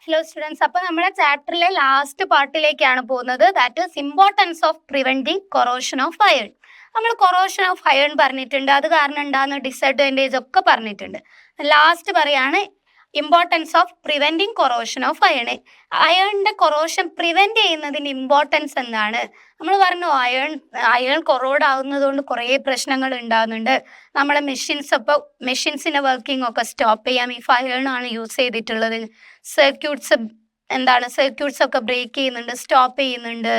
Hello students, അപ്പോൾ നമ്മുടെ ചാപ്റ്ററിലെ last പാർട്ടിലേക്കാണ് പോകുന്നത്. That is importance of preventing corrosion of iron. നമ്മൾ കൊറോഷൻ ഓഫ് അയൺ പറഞ്ഞിട്ടുണ്ട്, അത് കാരണം ഉണ്ടാകുന്ന ഡിസഡ്വാൻറ്റേജ് ഒക്കെ പറഞ്ഞിട്ടുണ്ട്. ലാസ്റ്റ് പറയാണ് importance of preventing corrosion of iron. അയണിന്റെ കൊറോഷൻ പ്രിവെന്റ് ചെയ്യുന്നതിന്റെ ഇമ്പോർട്ടൻസ് എന്താണ്? നമ്മൾ പറഞ്ഞു അയൺ കൊറോഡ് ആവുന്നത് കൊണ്ട് കുറേ പ്രശ്നങ്ങൾ ഉണ്ടാകുന്നുണ്ട്. നമ്മളെ മെഷീൻസിന്റെ വർക്കിംഗ് ഒക്കെ സ്റ്റോപ്പ് ചെയ്യാം ഇഫ് അയൺ ആണ് യൂസ് ചെയ്തിട്ടുള്ളത്. സർക്യൂട്ട്സ് ഒക്കെ ബ്രേക്ക് ചെയ്യുന്നുണ്ട്, സ്റ്റോപ്പ് ചെയ്യുന്നുണ്ട്,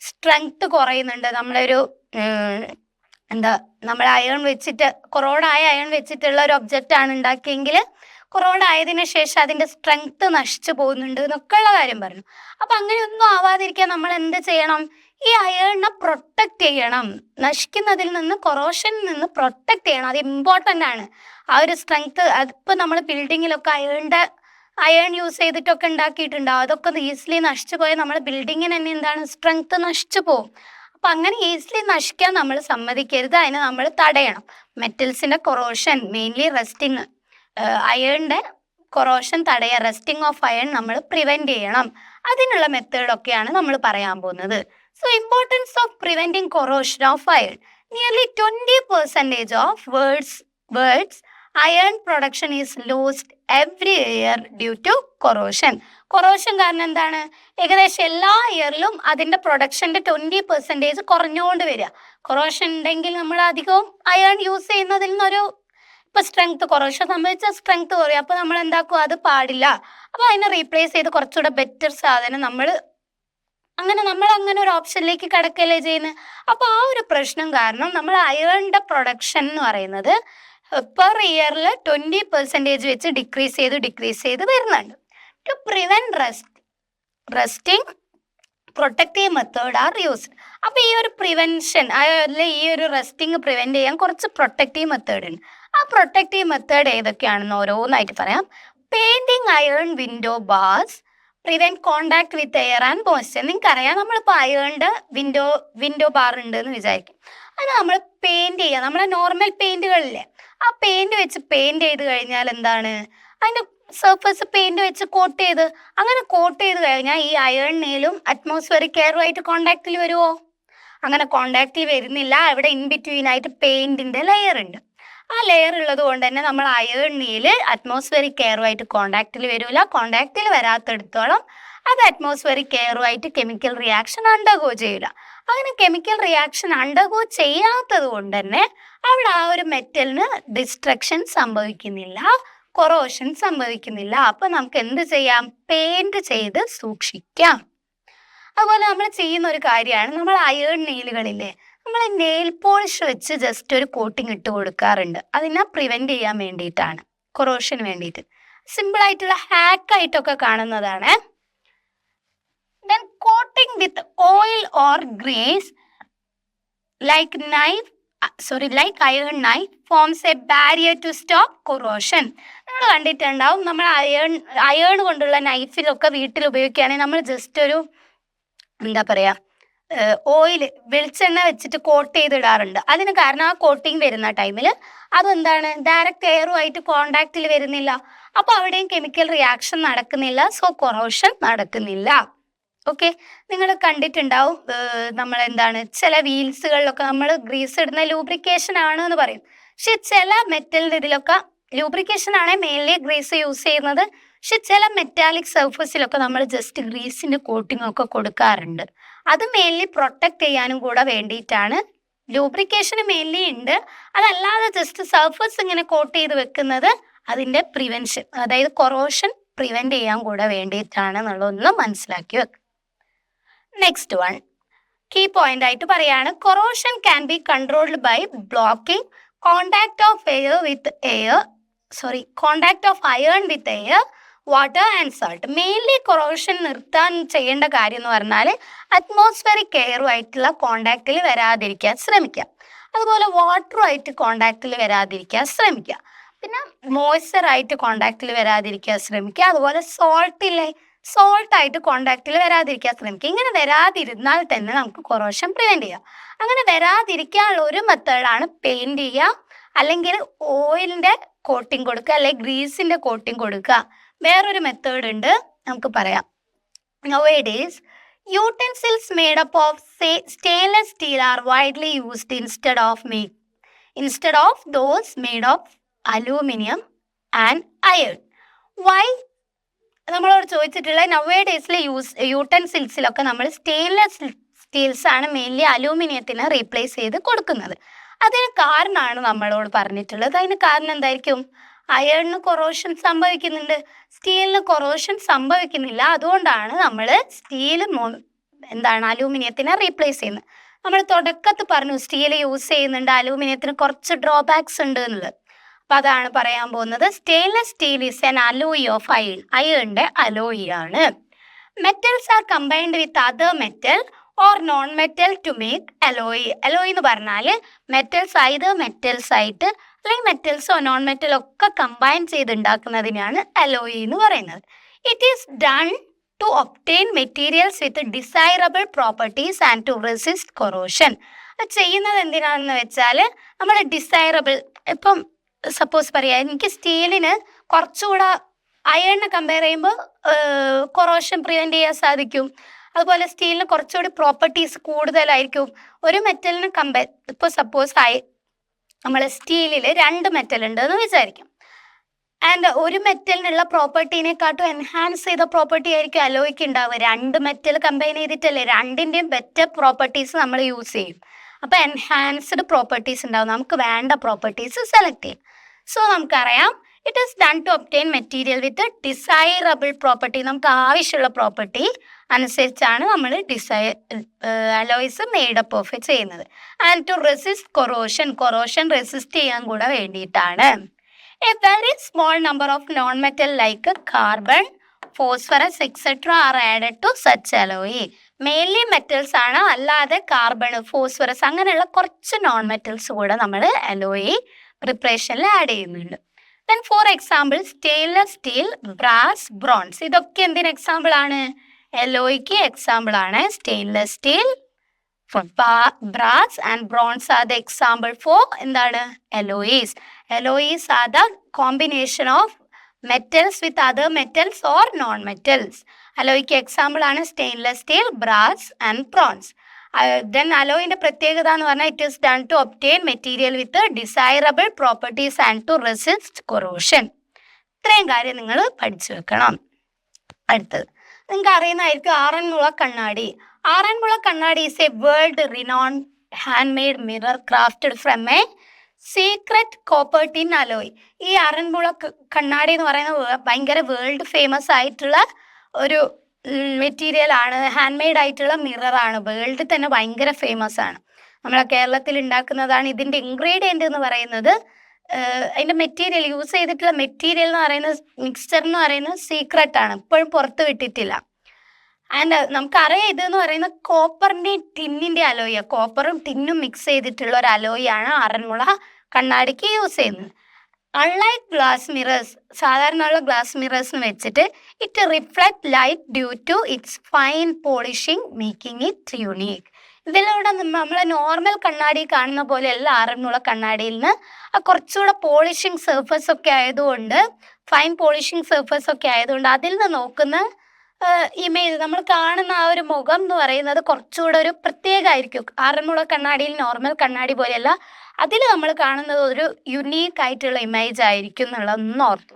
സ്ട്രെങ്ത് കുറയുന്നുണ്ട്. നമ്മൾ അയൺ വെച്ചിട്ട് കൊറോഡായ അയൺ വെച്ചിട്ടുള്ള ഒരു ഒബ്ജക്റ്റ് ആണ് ഉണ്ടാക്കിയെങ്കിൽ കൊറോഡ് ആയതിനു ശേഷം അതിന്റെ സ്ട്രെങ്ത് നശിച്ചു പോകുന്നുണ്ട് എന്നൊക്കെ ഉള്ള കാര്യം പറഞ്ഞു. അപ്പൊ അങ്ങനെയൊന്നും ആവാതിരിക്കാൻ നമ്മൾ എന്ത് ചെയ്യണം? ഈ അയണിനെ പ്രൊട്ടക്ട് ചെയ്യണം. നശിക്കുന്നതിൽ നിന്ന്, കൊറോഷനിൽ നിന്ന് പ്രൊട്ടക്ട് ചെയ്യണം. അത് ഇമ്പോർട്ടൻ്റ് ആണ്. ആ ഒരു സ്ട്രെങ്ത് അതിപ്പോൾ നമ്മൾ ബിൽഡിങ്ങിലൊക്കെ അയൺ യൂസ് ചെയ്തിട്ടൊക്കെ ഉണ്ടാക്കിയിട്ടുണ്ടാവും. അതൊക്കെ ഈസിലി നശിച്ചു പോയാൽ നമ്മുടെ ബിൽഡിങ്ങിന് തന്നെ എന്താണ്, സ്ട്രെങ്ത് നശിച്ചു പോകും. അപ്പം അങ്ങനെ ഈസിലി നശിക്കാൻ നമ്മൾ സമ്മതിക്കരുത്, അതിനെ നമ്മൾ തടയണം. മെറ്റൽസിന്റെ കൊറോഷൻ, മെയിൻലി അയണിന്റെ കൊറോഷൻ തടയുക, റെസ്റ്റിംഗ് ഓഫ് അയൺ നമ്മൾ പ്രിവെന്റ് ചെയ്യണം. അതിനുള്ള മെത്തേഡൊക്കെയാണ് നമ്മൾ പറയാൻ പോകുന്നത്. So importance of preventing corrosion of iron. Nearly 20% of world's iron production is lost every year due to corrosion. Corrosion കാരണം എന്താണ്? ഏകദേശം എല്ലാ ഇയറിലും അതിന്റെ പ്രൊഡക്ഷന്റെ 20% കുറഞ്ഞുകൊണ്ട് വരിക. കൊറോഷൻ ഉണ്ടെങ്കിൽ നമ്മൾ അധികവും അയൺ യൂസ് ചെയ്യുന്നതിൽ നിന്നൊരു സ്ട്രെങ്ത്, കൊറോഷൻ സംബന്ധിച്ച സ്ട്രെങ്ത് കുറയും. അപ്പൊ നമ്മൾ എന്താക്കും? അത് പാടില്ല. അപ്പൊ അതിനെ റീപ്ലേസ് ചെയ്ത് കുറച്ചുകൂടെ ബെറ്റർ സാധനം നമ്മൾ അങ്ങനെ ഒരു ഓപ്ഷനിലേക്ക് കിടക്കല്ലേ ചെയ്യുന്നത്. അപ്പൊ ആ ഒരു പ്രശ്നം കാരണം നമ്മൾ അയണിന്റെ പ്രൊഡക്ഷൻ എന്ന് പറയുന്നത് പെർ ഇയറിൽ 20% വെച്ച് ഡിക്രീസ് ചെയ്ത് വരുന്നുണ്ട്. To prevent rusting protective method are used. അപ്പൊ ഈ ഒരു പ്രിവെൻഷൻ, ഈ ഒരു റെസ്റ്റിംഗ് പ്രിവെന്റ് ചെയ്യാൻ കുറച്ച് പ്രൊട്ടക്റ്റീവ് മെത്തേഡ് ഉണ്ട്. ആ പ്രൊട്ടക്റ്റീവ് മെത്തേഡ് ഏതൊക്കെയാണെന്ന് ഓരോന്നായിട്ട് പറയാം. Painting iron window bars prevent contact with air and moisture. നിങ്ങൾക്കറിയാം, നമ്മളിപ്പോൾ അയണിന്റെ വിൻഡോ ബാർ ഉണ്ട് എന്ന് വിചാരിക്കും. അത് നമ്മൾ പെയിന്റ് ചെയ്യുക. നമ്മളെ നോർമൽ പെയിന്റുകളില്ലേ, ആ പെയിന്റ് വെച്ച് പെയിന്റ് ചെയ്ത് കഴിഞ്ഞാൽ എന്താണ്, അതിന്റെ സർഫസ് പെയിന്റ് വെച്ച് കോട്ട് ചെയ്ത് കഴിഞ്ഞാൽ ഈ അയണിലും അറ്റ്മോസ്ഫിയറിക് എയറുമായിട്ട് കോണ്ടാക്റ്റിൽ വരുമോ? അങ്ങനെ കോണ്ടാക്റ്റിൽ വരുന്നില്ല. അവിടെ ഇൻ ബിറ്റ്വീൻ ആയിട്ട് പെയിന്റിന്റെ ലെയർ ഉണ്ട്. ആ ലെയർ ഉള്ളത് കൊണ്ട് തന്നെ നമ്മൾ അയണിൽ അറ്റ്മോസ്ഫിയറിക് എയറുമായിട്ട് കോണ്ടാക്റ്റിൽ വരില്ല. കോണ്ടാക്റ്റിൽ വരാത്തിടത്തോളം അത് അറ്റ്മോസ്ഫിയറിക് എയറുമായിട്ട് കെമിക്കൽ റിയാക്ഷൻ അണ്ടർഗോ ചെയ്യില്ല. അങ്ങനെ കെമിക്കൽ റിയാക്ഷൻ അണ്ടർഗോ ചെയ്യാത്തത് കൊണ്ട് തന്നെ അവിടെ ആ ഒരു മെറ്റലിന് ഡിസ്ട്രക്ഷൻ സംഭവിക്കുന്നില്ല, കൊറോഷൻ സംഭവിക്കുന്നില്ല. അപ്പൊ നമുക്ക് എന്ത് ചെയ്യാം? പെയിന്റ് ചെയ്ത് സൂക്ഷിക്കാം. അതുപോലെ നമ്മൾ ചെയ്യുന്ന ഒരു കാര്യമാണ്, നമ്മൾ അയൺ നെയിലുകളില്ലേ, നമ്മൾ നെയിൽ പോളിഷ് വെച്ച് ജസ്റ്റ് ഒരു കോട്ടിങ് ഇട്ട് കൊടുക്കാറുണ്ട്. അതിനെ പ്രിവെന്റ് ചെയ്യാൻ വേണ്ടിയിട്ടാണ്, കൊറോഷന് വേണ്ടിയിട്ട്. സിമ്പിൾ ആയിട്ടുള്ള ഹാക്കായിട്ടൊക്കെ കാണുന്നതാണ്. Then coating with oil or grease like iron knife forms a barrier to stop corrosion. നമ്മൾ കണ്ടിട്ടുണ്ടാവും, നമ്മൾ അയൺ കൊണ്ടുള്ള നൈഫിലൊക്കെ വീട്ടിൽ ഉപയോഗിക്കുകയാണെങ്കിൽ നമ്മൾ ജസ്റ്റ് ഒരു വെളിച്ചെണ്ണ വെച്ചിട്ട് കോട്ട് ചെയ്തിടാറുണ്ട്. അതിന് കാരണം ആ കോട്ടിങ് വരുന്ന ടൈമിൽ അതെന്താണ്, ഡയറക്റ്റ് എയറുമായിട്ട് കോണ്ടാക്റ്റിൽ വരുന്നില്ല. അപ്പൊ അവിടെയും കെമിക്കൽ റിയാക്ഷൻ നടക്കുന്നില്ല, സോ കൊറോഷൻ നടക്കുന്നില്ല. ഓക്കെ, നിങ്ങൾ കണ്ടിട്ടുണ്ടാവും, നമ്മൾ ചില വീൽസുകളിലൊക്കെ നമ്മൾ ഗ്രീസ് ഇടുന്ന ലൂബ്രിക്കേഷൻ ആണ് എന്ന് പറയും. പക്ഷെ ചില മെറ്റലിൻ്റെ ഇതിലൊക്കെ ലൂബ്രിക്കേഷൻ ആണ് മെയിൻലി ഗ്രീസ് യൂസ് ചെയ്യുന്നത്. പക്ഷെ ചില മെറ്റാലിക് സർഫസിലൊക്കെ നമ്മൾ ജസ്റ്റ് ഗ്രീസിന്റെ കോട്ടിംഗ് ഒക്കെ കൊടുക്കാറുണ്ട്. അത് മെയിൻലി പ്രൊട്ടക്ട് ചെയ്യാനും കൂടെ വേണ്ടിയിട്ടാണ്. ലൂബ്രിക്കേഷൻ മെയിൻലി ഉണ്ട്, അതല്ലാതെ ജസ്റ്റ് സർഫസ് ഇങ്ങനെ കോട്ട് ചെയ്ത് വെക്കുന്നത് അതിന്റെ പ്രിവെൻഷൻ, അതായത് കൊറോഷൻ പ്രിവെന്റ് ചെയ്യാൻ കൂടെ വേണ്ടിയിട്ടാണ് എന്നുള്ളതൊന്ന് മനസ്സിലാക്കി വെക്കുക. നെക്സ്റ്റ് വൺ കീ പോയിന്റ് ആയിട്ട് പറയാണ്, corrosion can be controlled by blocking contact of iron with air, water and salt. Mainly corrosion നിർത്താൻ ചെയ്യേണ്ട കാര്യം എന്ന് പറഞ്ഞാൽ അറ്റ്മോസ്ഫിയറിക് എയറുമായിട്ടുള്ള കോണ്ടാക്റ്റിൽ വരാതിരിക്കാൻ ശ്രമിക്കുക. അതുപോലെ വാട്ടറുമായിട്ട് കോണ്ടാക്റ്റിൽ വരാതിരിക്കാൻ ശ്രമിക്കുക. പിന്നെ മോയ്സ്ചറായിട്ട് കോണ്ടാക്റ്റിൽ വരാതിരിക്കാൻ ശ്രമിക്കുക. അതുപോലെ സോൾട്ടായിട്ട് കോണ്ടാക്റ്റിൽ വരാതിരിക്കാൻ ശ്രമിക്കുക. ഇങ്ങനെ വരാതിരുന്നാൽ തന്നെ നമുക്ക് കൊറോഷൻ പ്രിവെന്റ് ചെയ്യാം. അങ്ങനെ വരാതിരിക്കാനുള്ള ഒരു മെത്തേഡാണ് പെയിന്റ് ചെയ്യുക, അല്ലെങ്കിൽ ഓയിലിന്റെ കോട്ടിങ് കൊടുക്കുക, അല്ലെങ്കിൽ ഗ്രീസിന്റെ കോട്ടിങ് കൊടുക്കുക. വേറൊരു മെത്തേഡ് ഉണ്ട്, നമുക്ക് പറയാം. Nowadays, utensils made up of stainless steel are widely used instead of those made of aluminum and iron. Why? നമ്മളോട് ചോദിച്ചിട്ടുള്ള നൗവേഡേയ്സിലെ യൂട്ടൻസിൽസിലൊക്കെ നമ്മൾ സ്റ്റെയിൻലെസ് സ്റ്റീൽസ് ആണ് മെയിൻലി അലൂമിനിയത്തിന് റീപ്ലേസ് ചെയ്ത് കൊടുക്കുന്നത്. അതിന് കാരണമാണ് നമ്മളോട് പറഞ്ഞിട്ടുള്ളത്. അതിന് കാരണം എന്തായിരിക്കും? അയണിന് കൊറോഷൻ സംഭവിക്കുന്നുണ്ട്, സ്റ്റീലിന് കൊറോഷൻ സംഭവിക്കുന്നില്ല. അതുകൊണ്ടാണ് നമ്മൾ അലൂമിനിയത്തിനെ റീപ്ലേസ് ചെയ്യുന്നത്. നമ്മൾ തുടക്കത്തിൽ പറഞ്ഞു സ്റ്റീൽ യൂസ് ചെയ്യുന്നുണ്ട്, അലൂമിനിയത്തിന് കുറച്ച് ഡ്രോബാക്സ് ഉണ്ട് എന്നുള്ളത്. അപ്പം അതാണ് പറയാൻ പോകുന്നത്. Stainless steel is an alloy of iron. അയണിന്റെ അലോയ് ആണ്. Metals are combined with other metal or non metal to make alloy. Alloy എന്ന് പറഞ്ഞാൽ മെറ്റൽസ് ആയിട്ട് അല്ലെങ്കിൽ മെറ്റൽസോ നോൺ മെറ്റലോ ഒക്കെ കമ്പൈൻ ചെയ്തുണ്ടാക്കുന്നതിനാണ് അലോയ് എന്ന് പറയുന്നത്. It is done to obtain materials with desirable properties and to resist corrosion. അത് ചെയ്യുന്നത് എന്തിനാണെന്ന് വെച്ചാൽ നമ്മൾ ഡിസൈറബിൾ, ഇപ്പം സപ്പോസ് പറയാം എനിക്ക് സ്റ്റീലിന് കുറച്ചുകൂടെ അയണിനെ കമ്പയർ ചെയ്യുമ്പോൾ കൊറോഷൻ പ്രിവെൻറ്റ് ചെയ്യാൻ സാധിക്കും. അതുപോലെ സ്റ്റീലിന് കുറച്ചുകൂടി പ്രോപ്പർട്ടീസ് കൂടുതലായിരിക്കും. ഒരു മെറ്റലിന് ഇപ്പോൾ സപ്പോസ് നമ്മൾ സ്റ്റീലിൽ 2 മെറ്റൽ ഉണ്ട് എന്ന് വിചാരിക്കും. ആൻഡ് ഒരു മെറ്റലിനുള്ള പ്രോപ്പർട്ടീനെക്കാട്ടും എൻഹാൻസ് ചെയ്ത പ്രോപ്പർട്ടി ആയിരിക്കും അലോയ്ക്ക് ഉണ്ടാവുക. 2 മെറ്റൽ കമ്പൈൻ ചെയ്തിട്ടല്ലേ 2ൻ്റെയും ബെറ്റർ പ്രോപ്പർട്ടീസ് നമ്മൾ യൂസ് ചെയ്യും. അപ്പോൾ എൻഹാൻസ്ഡ് പ്രോപ്പർട്ടീസ് ഉണ്ടാവും, നമുക്ക് വേണ്ട പ്രോപ്പർട്ടീസ് സെലക്ട് ചെയ്യും. സോ നമുക്കറിയാം it is done to obtain material with desirable property. നമുക്ക് ആവശ്യമുള്ള പ്രോപ്പർട്ടി അനുസരിച്ചാണ് നമ്മൾ അലോയ്സ് മെയ്ഡപ്പ് ഓഫ് ചെയ്യുന്നത്. And to resist corrosion resist ചെയ്യാൻ കൂടെ വേണ്ടിയിട്ടാണ്. A very small number of non metal like carbon, phosphorus etcetera are added to such alloy. Mainly metals ആണ്, അല്ലാതെ കാർബൺ, ഫോസ്ഫറസ് അങ്ങനെയുള്ള കുറച്ച് നോൺ മെറ്റൽസ് കൂടെ നമ്മൾ അലോയ് പ്രിപ്പറേഷനിൽ ആഡ് ചെയ്യുന്നുണ്ട്. Then for example stainless steel, brass, bronze. ഇതൊക്കെ എന്തിന് example ആണ്? അലോയ്ക്ക് എക്സാമ്പിൾ ആണ്. Stainless steel, brass and bronze are the example for alloys. Alloys are the combination of metals with other metals or non-metals. Alloy ke example ആണ് stainless steel, brass and bronze. Then alloy ന്റെ പ്രത്യേകത എന്ന് പറഞ്ഞാൽ it is done to obtain material with desirable properties and to resist corrosion. ഇത്രയും കാര്യം നിങ്ങൾ പഠിച്ചു വെക്കണം. അടുത്തത് നിങ്ങൾക്ക് അറിയുന്നതായിരിക്കും ആറന്മുള കണ്ണാടി. ആറന്മുള കണ്ണാടി is a world renowned handmade mirror crafted from a secret copper tin alloy. ഈ ആറന്മുള കണ്ണാടി എന്ന് പറയുന്നത് ഭയങ്കര വേൾഡ് ഫേമസ് ആയിട്ടുള്ള ഒരു മെറ്റീരിയൽ ആണ്, ഹാൻഡ് മെയ്ഡ് ആയിട്ടുള്ള മിററാണ്, വേൾഡിൽ തന്നെ ഭയങ്കര ഫേമസ് ആണ്. നമ്മളെ കേരളത്തിൽ ഉണ്ടാക്കുന്നതാണ്. ഇതിൻ്റെ ഇൻഗ്രീഡിയൻ്റ് എന്ന് പറയുന്നത് അതിൻ്റെ മെറ്റീരിയൽ യൂസ് ചെയ്തിട്ടുള്ള മെറ്റീരിയൽ എന്ന് പറയുന്നത് മിക്സ്ചർ എന്ന് പറയുന്നത് സീക്രട്ട് ആണ്, ഇപ്പോഴും പുറത്ത് വിട്ടിട്ടില്ല. ആൻഡ് നമുക്കറിയാം ഇതെന്ന് പറയുന്നത് കോപ്പറിൻ്റെയും ടിന്നിൻ്റെ അലോയ, കോപ്പറും ടിന്നും മിക്സ് ചെയ്തിട്ടുള്ള ഒരു അലോയാണ് ആറന്മുള കണ്ണാടിക്ക് യൂസ് ചെയ്യുന്നത്. അൺലൈക്ക് ഗ്ലാസ് മിറേഴ്സ്, സാധാരണയുള്ള ഗ്ലാസ് മിറേഴ്സിന് വെച്ചിട്ട് it reflect light due to its fine polishing making it unique. ഇതിലൂടെ നമ്മൾ നോർമൽ കണ്ണാടി കാണുന്ന പോലെയല്ല ആറന്മുള കണ്ണാടിയിൽ നിന്ന് കുറച്ചുകൂടെ പോളിഷിങ് സർഫസ് ഒക്കെ ആയതുകൊണ്ട്, ഫൈൻ പോളിഷിങ് സർഫസ് ഒക്കെ ആയതുകൊണ്ട് അതിൽ നിന്ന് നോക്കുന്ന ഇമേജ് നമ്മൾ കാണുന്ന ആ ഒരു മുഖം എന്ന് പറയുന്നത് കുറച്ചുകൂടെ ഒരു പ്രത്യേകമായിരിക്കും. ആറന്മുള കണ്ണാടിയിൽ നോർമൽ കണ്ണാടി പോലെയല്ല, അതിൽ നമ്മൾ കാണുന്നത് ഒരു യുണീക്ക് ആയിട്ടുള്ള ഇമേജ് ആയിരിക്കും എന്നുള്ളതൊന്ന് ഓർത്തു.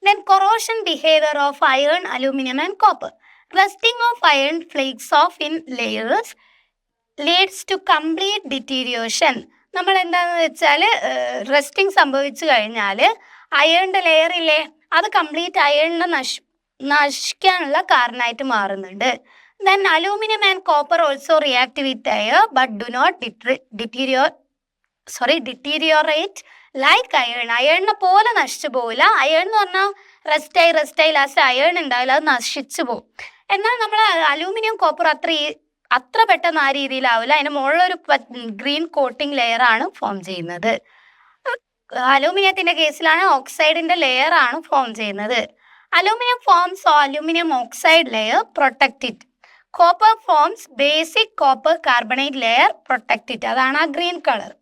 Then corrosion behavior of iron, aluminum and copper. Rusting of iron flakes off in layers leads to complete deterioration. നമ്മൾ എന്താണെന്ന് വെച്ചാൽ റസ്റ്റിംഗ് സംഭവിച്ചു കഴിഞ്ഞാൽ അയണിൻ്റെ ലെയറില്ലേ അത് കംപ്ലീറ്റ് അയണിനെ നശിക്കാനുള്ള കാരണമായിട്ട് മാറുന്നുണ്ട്. Then aluminum and copper also react with air but do not deteriorate like iron. അയണിനെ പോലെ നശിച്ചു പോവില്ല. അയൺ എന്ന് പറഞ്ഞാൽ റെസ്റ്റായി ലാസ്റ്റ് അയൺ ഉണ്ടാവില്ല, അത് നശിച്ചു പോകും. എന്നാൽ നമ്മൾ അലൂമിനിയം കോപ്പർ അത്ര പെട്ടെന്ന് ആ രീതിയിലാവില്ല. അതിന് മുകളിലൊരു ഗ്രീൻ കോട്ടിംഗ് ലെയറാണ് ഫോം ചെയ്യുന്നത്. അലൂമിനിയത്തിൻ്റെ കേസിലാണ് ഓക്സൈഡിൻ്റെ ലെയറാണ് ഫോം ചെയ്യുന്നത്. Aluminium forms aluminium oxide layer protect it. Copper forms basic copper carbonate layer protect it. അതാണ് ആ green colour.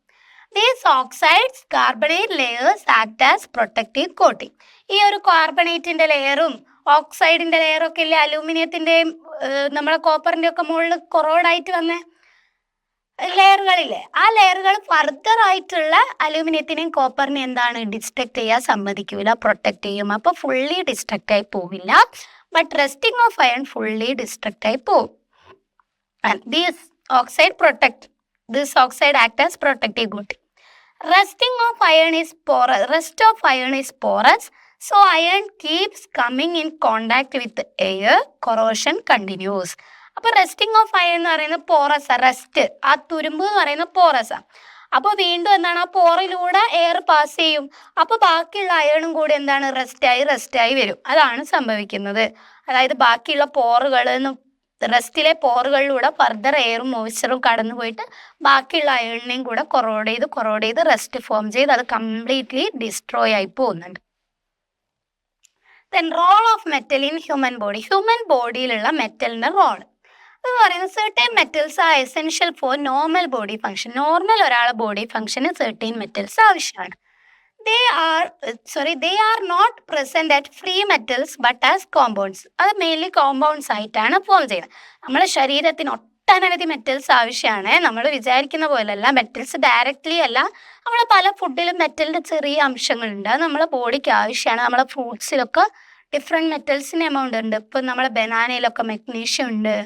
These oxides carbonate layers act as protective coating. ഈ ഒരു കാർബണേറ്റിന്റെ ലെയറും ഓക്സൈഡിന്റെ ലെയറും ഒക്കെ ഇല്ലേ, അലൂമിനിയത്തിന്റെയും നമ്മളെ കോപ്പറിന്റെ ഒക്കെ മുകളിൽ കൊറോഡായിട്ട് വന്ന ലെയറുകളില്ലേ, ആ ലെയറുകൾ ഫർദർ ആയിട്ടുള്ള അലൂമിനിയത്തിനെയും കോപ്പറിനെയും എന്താണ് ഡിസ്ട്രക്ട് ചെയ്യാൻ സമ്മതിക്കൂല, പ്രൊട്ടക്ട് ചെയ്യും. അപ്പൊ ഫുള്ളി ഡിസ്ട്രക്ട് ആയി പോവില്ല. But resting of iron fully distract ആയി പോകും. These oxide act as protective coating. Resting of iron is porous. Rest of iron is porous. So iron keeps coming in contact with air. Corrosion continues. അപ്പോൾ resting of iron എന്ന് പറയുന്നത് പോറസാ. Rest, ആ തുരുമ്പ് എന്ന് പറയുന്നത് പോറസാ. അപ്പോൾ വീണ്ടും എന്താണ്, ആ പോറിലൂടെ എയർ പാസ് ചെയ്യും. അപ്പോൾ ബാക്കിയുള്ള അയണും കൂടി എന്താണ് റെസ്റ്റായി വരും. അതാണ് സംഭവിക്കുന്നത്. അതായത് ബാക്കിയുള്ള പോറുകൾ റെസ്റ്റിലെ പോറുകളിലൂടെ ഫർദർ എയറും മോയ്സ്ചറും കടന്നു പോയിട്ട് ബാക്കിയുള്ള അയണിനെയും കൂടെ കൊറോഡ് ചെയ്ത് റെസ്റ്റ് ഫോം ചെയ്ത് അത് കംപ്ലീറ്റ്ലി ഡിസ്ട്രോയ് ആയി പോകുന്നുണ്ട്. Then role of metal in human body. Human ബോഡിയിലുള്ള മെറ്റലിന്റെ റോൾ എന്ന് പറയുന്നത് certain metals are essential for normal body function. Normal ഒരാളെ ബോഡി ഫംഗ്ഷന് സർട്ടൈൻ മെറ്റൽസ് ആവശ്യമാണ്. they are not present at free metals but as compounds. അത് mainly compounds ആയിട്ടാണ് form ചെയ്യുന്നത്. നമ്മുടെ ശരീരത്തിന് ഒട്ടനവധി മെറ്റൽസ് ആവശ്യമാണ്. നമ്മൾ വിചാരിക്കുന്ന പോലെയല്ല, മെറ്റൽസ് ഡയറക്റ്റ്ലി അല്ല, നമ്മൾ പല ഫുഡിലും മെറ്റലിൻ്റെ ചെറിയ അംശങ്ങളുണ്ട്. അത് നമ്മളെ ബോഡിക്ക് ആവശ്യമാണ്. നമ്മളെ ഫ്രൂട്ട്സിലൊക്കെ ഡിഫറെൻറ്റ് മെറ്റൽസിൻ്റെ എമൗണ്ട് ഉണ്ട്. ഇപ്പം നമ്മളെ ബനാനയിലൊക്കെ മെഗ്നീഷ്യം ഉണ്ട്,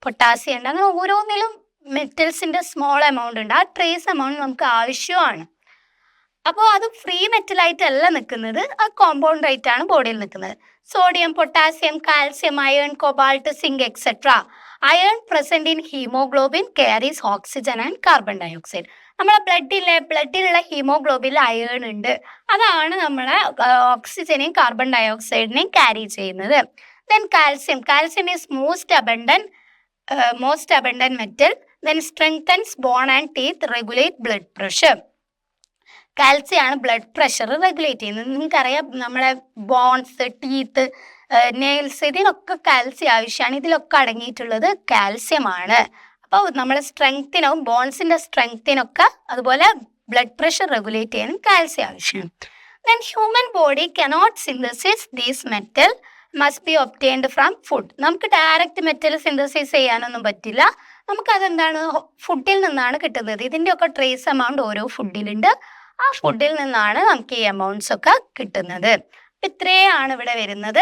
പൊട്ടാസ്യം ഉണ്ട്, അങ്ങനെ ഓരോന്നിലും മെറ്റൽസിൻ്റെ സ്മോൾ എമൗണ്ട് ഉണ്ട്. ആ ട്രേസ് എമൗണ്ട് നമുക്ക് ആവശ്യമാണ്. അപ്പോൾ അത് ഫ്രീ മെറ്റലായിട്ടല്ല നിൽക്കുന്നത്, അത് കോമ്പൗണ്ട് ആയിട്ടാണ് ബോഡിയിൽ നിൽക്കുന്നത്. Sodium, potassium, calcium, iron, cobalt, zinc etcetera. Iron present in haemoglobin carries oxygen and carbon dioxide. നമ്മളെ ബ്ലഡിലുള്ള ഹീമോഗ്ലോബിനിൽ അയൺ ഉണ്ട്. അതാണ് നമ്മളെ ഓക്സിജനെയും കാർബൺ ഡയോക്സൈഡിനെയും ക്യാരി ചെയ്യുന്നത്. Then calcium is most abundant metal. Then strengthens bone and teeth, regulate blood pressure. കാൽസ്യമാണ് ബ്ലഡ് പ്രഷർ റെഗുലേറ്റ് ചെയ്യുന്നത്. നിങ്ങൾക്കറിയാം, നമ്മളെ ബോൺസ്, ടീത്ത്, നെയിൽസ്, ഇതിനൊക്കെ കാൽസ്യം ആവശ്യമാണ്. ഇതിലൊക്കെ അടങ്ങിയിട്ടുള്ളത് കാൽസ്യമാണ്. അപ്പോൾ നമ്മളെ സ്ട്രെങ്ത്തിനും ബോൺസിൻ്റെ സ്ട്രെങ്ത്തിനൊക്കെ അതുപോലെ ബ്ലഡ് പ്രഷർ റെഗുലേറ്റ് ചെയ്യാനും കാൽസ്യം ആവശ്യമാണ്. Then human body cannot synthesis these metal, must be obtained from food. നമുക്ക് ഡയറക്റ്റ് മെറ്റൽ സിന്തസിസ് ചെയ്യാനൊന്നും പറ്റില്ല. നമുക്കതെന്താണ്, ഫുഡിൽ നിന്നാണ് കിട്ടുന്നത്. ഇതിൻ്റെയൊക്കെ ട്രേസ് എമൗണ്ട് ഓരോ ഫുഡിലുണ്ട്. ആ ഫുഡിൽ നിന്നാണ് നമുക്ക് ഈ എമൗണ്ട്സ് ഒക്കെ കിട്ടുന്നത്. ഇത്രയാണ് ഇവിടെ വരുന്നത്.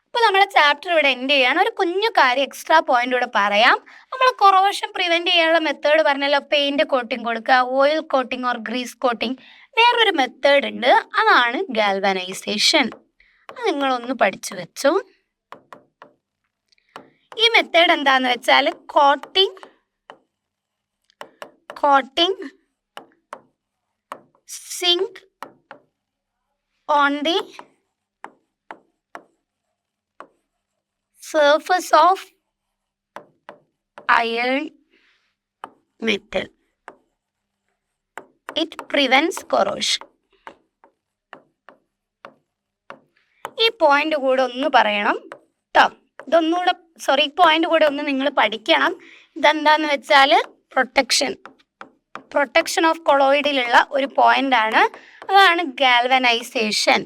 അപ്പോൾ നമ്മളെ ചാപ്റ്റർ ഇവിടെ എൻഡ് ചെയ്യാണ്. ഒരു കുഞ്ഞു കാര്യം, എക്സ്ട്രാ പോയിന്റ് ഇവിടെ പറയാം. നമ്മൾ കൊറോഷൻ പ്രിവെന്റ് ചെയ്യാനുള്ള മെത്തേഡ് പറഞ്ഞല്ലോ, പെയിന്റ് കോട്ടിങ് കൊടുക്കുക, oil coating or grease coating. വേറൊരു മെത്തേഡ് ഉണ്ട്, അതാണ് ഗാൽവനൈസേഷൻ. അത് നിങ്ങളൊന്ന് പഠിച്ചു വെച്ചു. ഈ മെത്തേഡ് എന്താന്ന് വെച്ചാൽ coating zinc on the surface of iron metal. It prevents corrosion. ഈ പോയിന്റ് കൂടെ ഒന്ന് പറയണം കേട്ടോ. ഇതൊന്നുകൂടെ ഈ പോയിന്റ് കൂടെ ഒന്ന് നിങ്ങൾ പഠിക്കണം. ഇതെന്താന്ന് വെച്ചാൽ പ്രൊട്ടക്ഷൻ ഓഫ് കൊളോയിഡിലുള്ള ഒരു പോയിന്റ് ആണ്. അതാണ് ഗാൽവനൈസേഷൻ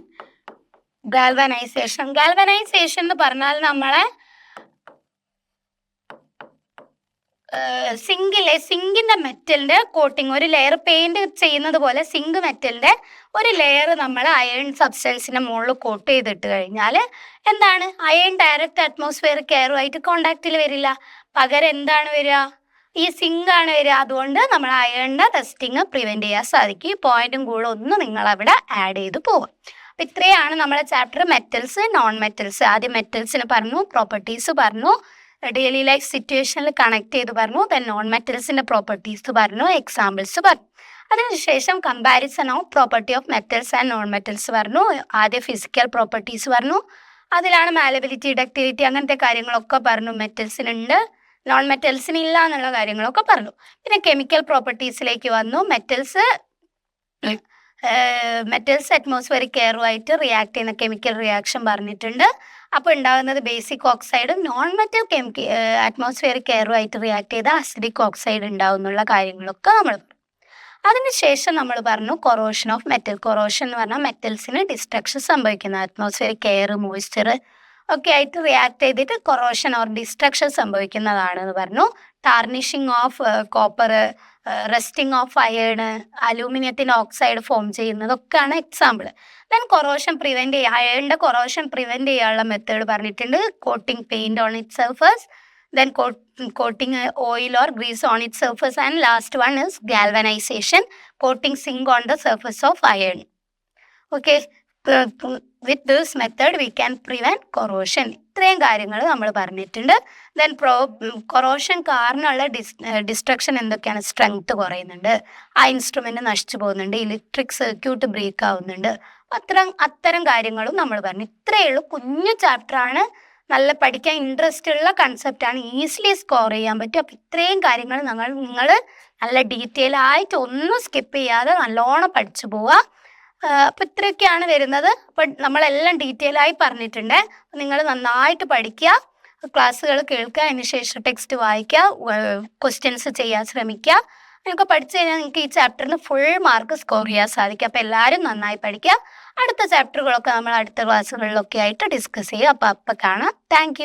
എന്ന് പറഞ്ഞാൽ നമ്മളെ സിങ്കിന്റെ മെറ്റലിന്റെ കോട്ടിങ്, ഒരു ലെയർ പെയിന്റ് ചെയ്യുന്നത് പോലെ സിങ്ക് മെറ്റലിന്റെ ഒരു ലെയർ നമ്മൾ അയൺ സബ്സ്റ്റൻസിന്റെ മുകളിൽ കോട്ട് ചെയ്തിട്ട് കഴിഞ്ഞാൽ എന്താണ്, അയൺ ഡയറക്റ്റ് അറ്റ്മോസ്ഫിയറിക് എയറുമായിട്ട് കോണ്ടാക്റ്റിൽ വരില്ല. പകരം എന്താണ് വരിക, ഈ സിങ്ക് ആണ് വരിക. അതുകൊണ്ട് നമ്മൾ അയണിന്റെ റെസ്റ്റിങ് പ്രിവെന്റ് ചെയ്യാൻ സാധിക്കും. ഈ പോയിന്റും കൂടെ ഒന്ന് നിങ്ങൾ അവിടെ ആഡ് ചെയ്ത് പോവാം. അപ്പം ഇത്രയാണ് നമ്മുടെ ചാപ്റ്റർ. Metals, non metals. ആദ്യം മെറ്റൽസിന് പറഞ്ഞു, പ്രോപ്പർട്ടീസ് പറഞ്ഞു, ഡെയിലി ലൈഫ് സിറ്റുവേഷനിൽ കണക്ട് ചെയ്ത് പറഞ്ഞു. ദെൻ നോൺ മെറ്റൽസിന്റെ പ്രോപ്പർട്ടീസ് പറഞ്ഞു, എക്സാമ്പിൾസ് പറഞ്ഞു. അതിനുശേഷം comparison of property of metals and non metals പറഞ്ഞു. ആദ്യം ഫിസിക്കൽ പ്രോപ്പർട്ടീസ് പറഞ്ഞു, അതിലാണ് മാലബിലിറ്റി, ഡക്റ്റിലിറ്റി, അങ്ങനത്തെ കാര്യങ്ങളൊക്കെ പറഞ്ഞു. മെറ്റൽസിനുണ്ട്, നോൺ മെറ്റൽസിന് ഇല്ല എന്നുള്ള കാര്യങ്ങളൊക്കെ പറഞ്ഞു. പിന്നെ കെമിക്കൽ പ്രോപ്പർട്ടീസിലേക്ക് വന്നു. മെറ്റൽസ് അറ്റ്മോസ്ഫിയറിക് എയറുമായിട്ട് റിയാക്ട് ചെയ്യുന്ന കെമിക്കൽ റിയാക്ഷൻ പറഞ്ഞിട്ടുണ്ട്. അപ്പോൾ ഉണ്ടാകുന്നത് ബേസിക് ഓക്സൈഡും, നോൺ മെറ്റൽ അറ്റ്മോസ്ഫിയറിക് എയറുമായിട്ട് റിയാക്ട് ചെയ്ത അസിഡിക് ഓക്സൈഡ് ഉണ്ടാവും എന്നുള്ള കാര്യങ്ങളൊക്കെ നമ്മൾ പറഞ്ഞു. അതിനുശേഷം നമ്മൾ പറഞ്ഞു കൊറോഷൻ ഓഫ് മെറ്റൽ. കൊറോഷൻ എന്ന് പറഞ്ഞാൽ മെറ്റൽസിന് ഡിസ്ട്രക്ഷൻ സംഭവിക്കുന്ന അറ്റ്മോസ്ഫിയറിക് എയർ, മോയ്സ്ചർ ഒക്കെ ആയിട്ട് റിയാക്ട് ചെയ്തിട്ട് കൊറോഷൻ ഓർ ഡിസ്ട്രക്ഷൻ സംഭവിക്കുന്നതാണെന്ന് പറഞ്ഞു. Tarnishing of copper, rusting of iron, അലൂമിനിയത്തിൻ്റെ ഓക്സൈഡ് ഫോം ചെയ്യുന്നതൊക്കെയാണ് എക്സാമ്പിൾ. ദെൻ കൊറോഷൻ പ്രിവെൻറ്റ് ചെയ്യുക, അയേണിൻ്റെ കൊറോഷൻ പ്രിവെൻറ്റ് ചെയ്യാനുള്ള മെത്തേഡ് പറഞ്ഞിട്ടുണ്ട്. Coating paint on it surface, then coating oil or grease on its surface, and last one is galvanization, coating zinc on the surface of iron. Okay, with this method we can prevent corrosion. ഇത്രയും കാര്യങ്ങൾ നമ്മൾ പറഞ്ഞിട്ടുണ്ട്. Then corrosion കാരണമുള്ള destruction എന്തൊക്കെയാണ്? Strength കുറയുന്നുണ്ട്, ആ instrument നശിച്ചു പോകുന്നുണ്ട്, electric circuit break ആവുന്നുണ്ട്, അത്തരം കാര്യങ്ങളും നമ്മൾ പറഞ്ഞു. ഇത്രയേ ഉള്ളൂ, കുഞ്ഞു ചാപ്റ്ററാണ്, നല്ല പഠിക്കാൻ ഇൻട്രസ്റ്റ് ഉള്ള കൺസെപ്റ്റാണ്, ഈസിലി സ്കോർ ചെയ്യാൻ പറ്റും. അപ്പം ഇത്രയും കാര്യങ്ങൾ നിങ്ങൾ നല്ല ഡീറ്റെയിൽ ആയിട്ട് ഒന്നും സ്കിപ്പ് ചെയ്യാതെ നല്ലോണം പഠിച്ചു പോവുക. അപ്പം ഇത്രയൊക്കെയാണ് വരുന്നത്. അപ്പം നമ്മളെല്ലാം ഡീറ്റെയിൽ ആയി പറഞ്ഞിട്ടുണ്ട്. നിങ്ങൾ നന്നായിട്ട് പഠിക്കുക, ക്ലാസ്സുകൾ കേൾക്കുക, അതിന് ശേഷം ടെക്സ്റ്റ് വായിക്കുക, ക്വസ്റ്റ്യൻസ് ചെയ്യാൻ ശ്രമിക്കുക. നിങ്ങൾക്ക് പഠിച്ചു കഴിഞ്ഞാൽ നിങ്ങൾക്ക് ഈ ചാപ്റ്ററിന് ഫുൾ മാർക്ക് സ്കോർ ചെയ്യാൻ സാധിക്കും. അപ്പോൾ എല്ലാവരും നന്നായി പഠിക്കുക. അടുത്ത ചാപ്റ്ററുകളൊക്കെ നമ്മൾ അടുത്ത ക്ലാസ്സുകളിലൊക്കെ ആയിട്ട് ഡിസ്കസ് ചെയ്യുക. അപ്പോൾ കാണാം. താങ്ക്